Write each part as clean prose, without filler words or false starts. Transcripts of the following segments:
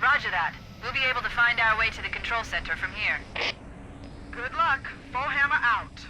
Roger that. We'll be able to find our way to the control center from here. Good luck. Full hammer out.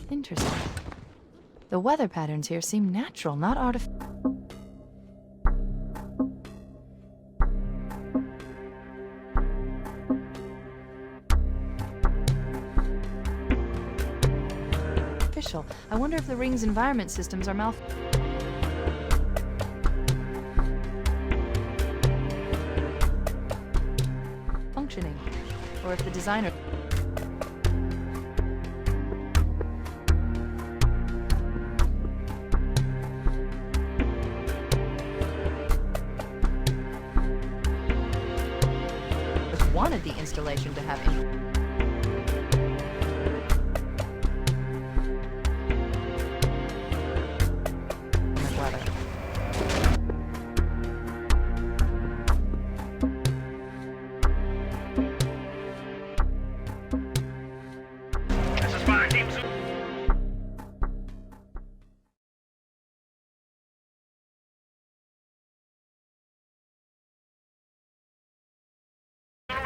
Interesting. The weather patterns here seem natural, not artificial. I wonder if the ring's environment systems are functioning, or if the designer wanted the installation to have weather. This is Fire Team Zulu.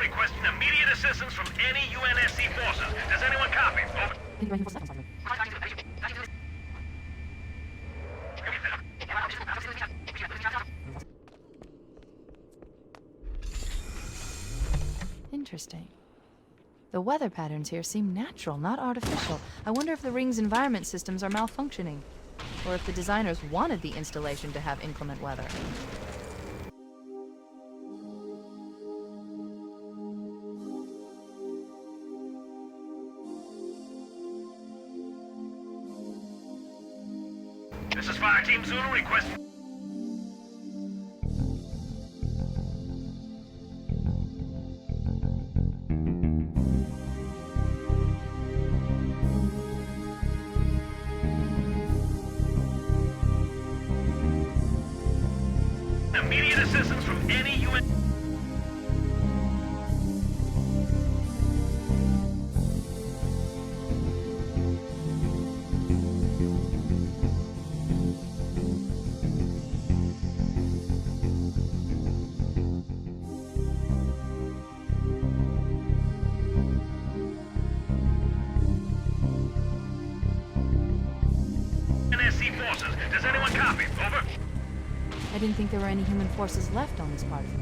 Requesting immediate assistance from any UNSC forces. Does anyone copy? Over. Interesting. The weather patterns here seem natural, not artificial. I wonder if the ring's environment systems are malfunctioning, or if the designers wanted the installation to have inclement weather. This is Fire Team Zulu requesting. Immediate assistance from any UN. UNSC forces. Does anyone copy? Over. I didn't think there were any human forces left on this part of it.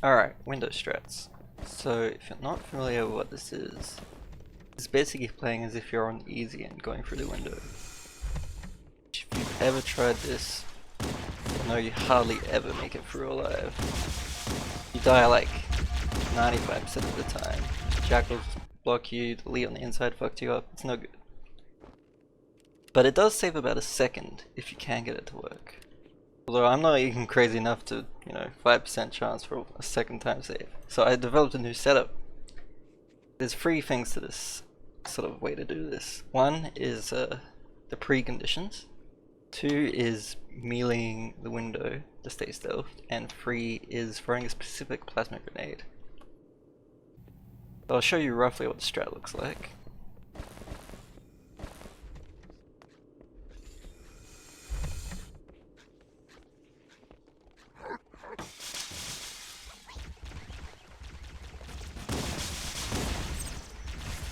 Alright, window strats. So if you're not familiar with what this is, it's basically playing as if you're on easy and going through the window. If you've ever tried this, you know you hardly ever make it through alive. You die like 95% of the time. Jackals block you, the Lee on the inside fucked you up, it's no good. But it does save about a second if you can get it to work. Although I'm not even crazy enough to, 5% chance for a second time save. So I developed a new setup. There's 3 things to this sort of way to do this. One is the preconditions. 2 is meleeing the window to stay stealthed. And 3 is throwing a specific plasma grenade. So I'll show you roughly what the strat looks like.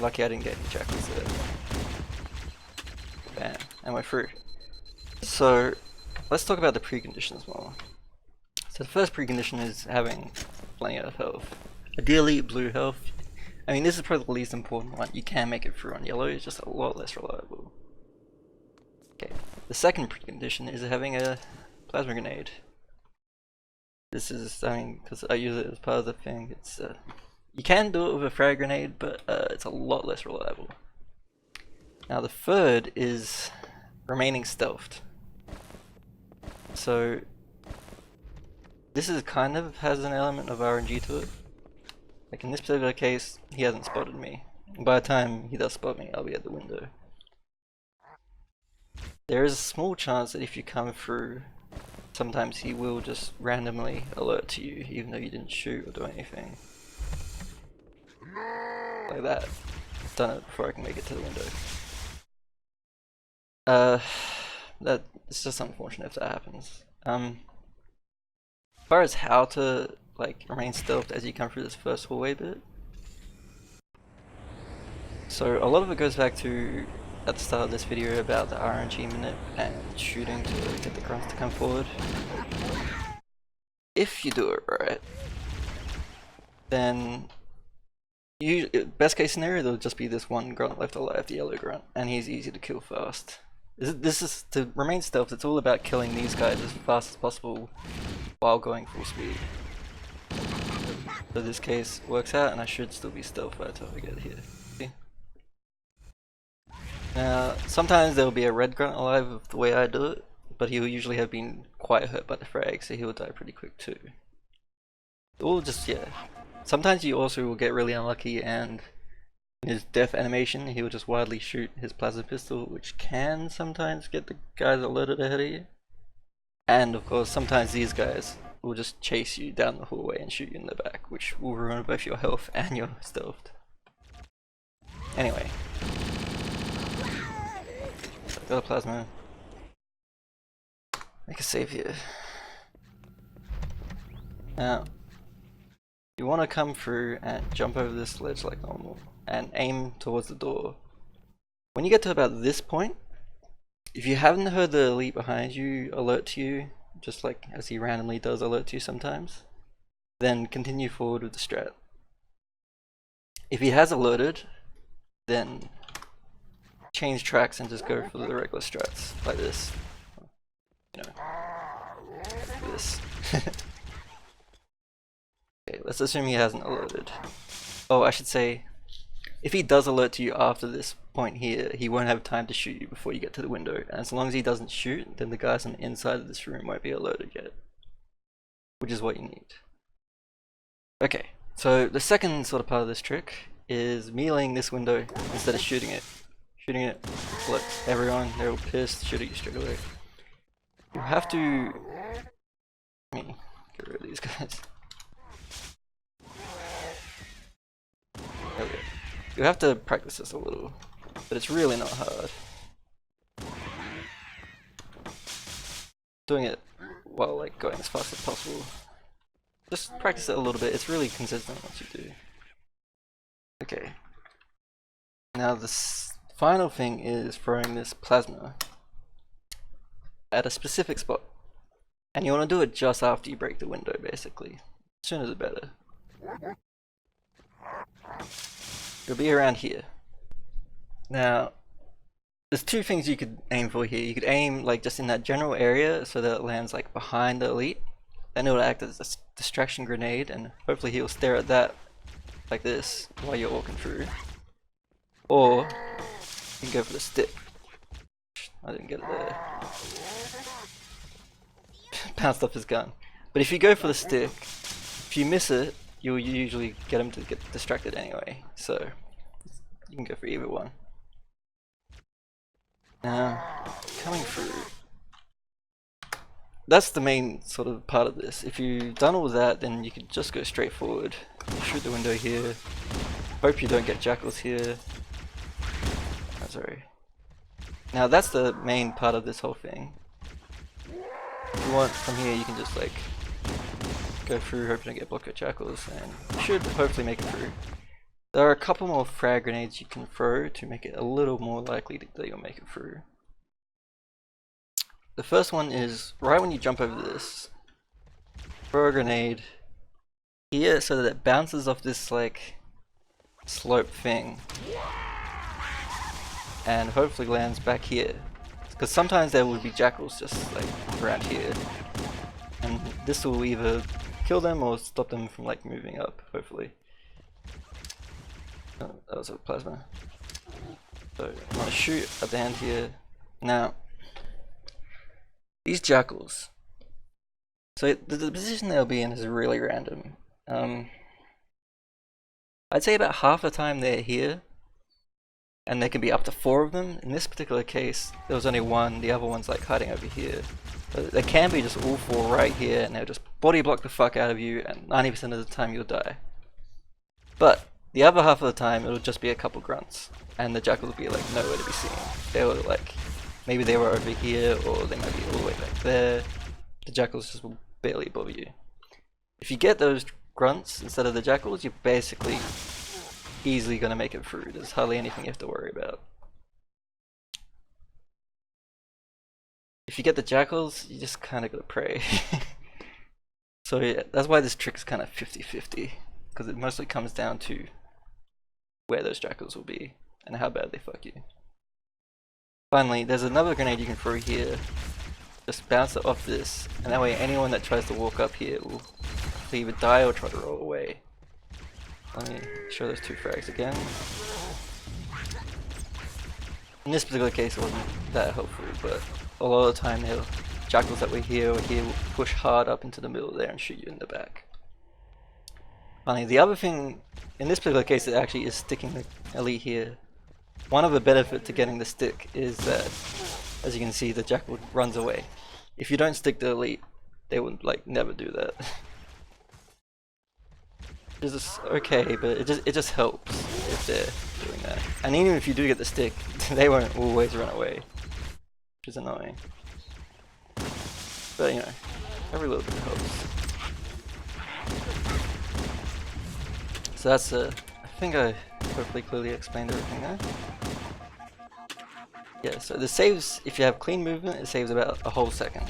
Lucky I didn't get any jackals there. Bam, and we're through. So, let's talk about the preconditions more. So the first precondition is having plenty of health. Ideally blue health. I mean, this is probably the least important one. You can make it through on yellow, it's just a lot less reliable. Okay, the second precondition is having a plasma grenade. This is, I mean, because I use it as part of the thing, it's you can do it with a frag grenade, but it's a lot less reliable. Now the third is remaining stealthed. So this is kind of has an element of RNG to it. Like in this particular case, he hasn't spotted me. By the time he does spot me, I'll be at the window. There is a small chance that if you come through, sometimes he will just randomly alert to you, even though you didn't shoot or do anything. Like that. I've done it before I can make it to the window. It's just unfortunate if that happens. As far as how to like remain stealthed as you come through this first hallway bit, so a lot of it goes back to at the start of this video about the RNG manip and shooting to get the grunts to come forward. If you do it right, then best case scenario, there'll just be this one grunt left alive, the yellow grunt, and he's easy to kill fast. This is to remain stealth. It's all about killing these guys as fast as possible while going full speed. So this case works out, and I should still be stealth by the time I get here. See? Now, sometimes there'll be a red grunt alive with the way I do it, but he'll usually have been quite hurt by the frag, so he'll die pretty quick too. Or just, yeah. Sometimes you also will get really unlucky, and in his death animation, he will just wildly shoot his plasma pistol, which can sometimes get the guys alerted ahead of you. And of course, sometimes these guys will just chase you down the hallway and shoot you in the back, which will ruin both your health and your stealth. Anyway. Got a plasma. Make a save here. Now, you want to come through and jump over this ledge like normal and aim towards the door. When you get to about this point, if you haven't heard the elite behind you alert to you, just like as he randomly does alert to you sometimes, then continue forward with the strat. If he has alerted, then change tracks and just go for the regular strats like this. You know, like this. Okay, let's assume he hasn't alerted. Oh, I should say, if he does alert to you after this point here, he won't have time to shoot you before you get to the window. And as long as he doesn't shoot, then the guys on the inside of this room won't be alerted yet. Which is what you need. Okay, so the second sort of part of this trick is meleeing this window instead of shooting it. Shooting it, let everyone, they're all pissed, shoot at you straight away. You have to... Let me get rid of these guys. There we go. You have to practice this a little, but it's really not hard. Doing it while like going as fast as possible. Just practice it a little bit, it's really consistent once you do. Okay. Now the final thing is throwing this plasma at a specific spot. And you want to do it just after you break the window basically. Sooner the better. It'll be around here. Now, there's two things you could aim for here. You could aim like just in that general area so that it lands like behind the elite. Then it will act as a distraction grenade and hopefully he'll stare at that like this while you're walking through. Or you can go for the stick. I didn't get it there. Bounced off his gun. But if you go for the stick, if you miss it, you'll usually get him to get distracted anyway, so you can go for either one. Now, coming through, that's the main sort of part of this. If you've done all that, then you can just go straight forward, shoot the window here, hope you don't get jackals here. Oh, sorry. Now that's the main part of this whole thing. If you want from here, you can just like go through, hope you don't get blocked by jackals, and you should hopefully make it through. There are a couple more frag grenades you can throw to make it a little more likely that you'll make it through. the first one is right when you jump over this, throw a grenade here so that it bounces off this like slope thing and hopefully lands back here, because sometimes there will be jackals just like around here, and this will either kill them or stop them from like moving up, hopefully. Oh, that was a plasma. So I'm gonna shoot at the end here. Now these jackals, so the position they'll be in is really random. I'd say about half the time they're here, and there can be up to 4 of them. In this particular case, there was only one, the other one's like hiding over here. But there can be just all 4 right here, and they'll just body block the fuck out of you, and 90% of the time you'll die. But the other half of the time, it'll just be a couple grunts, and the jackals will be like nowhere to be seen. They were like, maybe they were over here, or they might be all the way back there. The jackals just will barely bother you. If you get those grunts instead of the jackals, you're basically easily going to make it through. There's hardly anything you have to worry about. If you get the jackals, you just kind of got to pray. So yeah, that's why this trick is kind of 50-50, because it mostly comes down to where those jackals will be and how bad they fuck you. Finally, there's another grenade you can throw here. Just bounce it off this, and that way anyone that tries to walk up here will either die or try to roll away. Let me show those 2 frags again. In this particular case it wasn't that helpful, but a lot of the time the jackals that were here will push hard up into the middle there and shoot you in the back. Finally, the other thing, in this particular case, it actually is sticking the elite here. One of the benefits to getting the stick is that, as you can see, the jackal runs away. If you don't stick the elite, they would like never do that. It's just okay, but it just helps if they're doing that. And even if you do get the stick, they won't always run away, which is annoying. But you know, every little bit helps. So that's I think I hopefully clearly explained everything there. Yeah, so the saves, if you have clean movement, it saves about a whole second.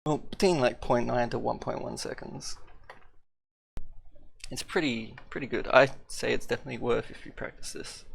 Well, between like 0.9 to 1.1 seconds. It's pretty good. I'd say it's definitely worth if you practice this.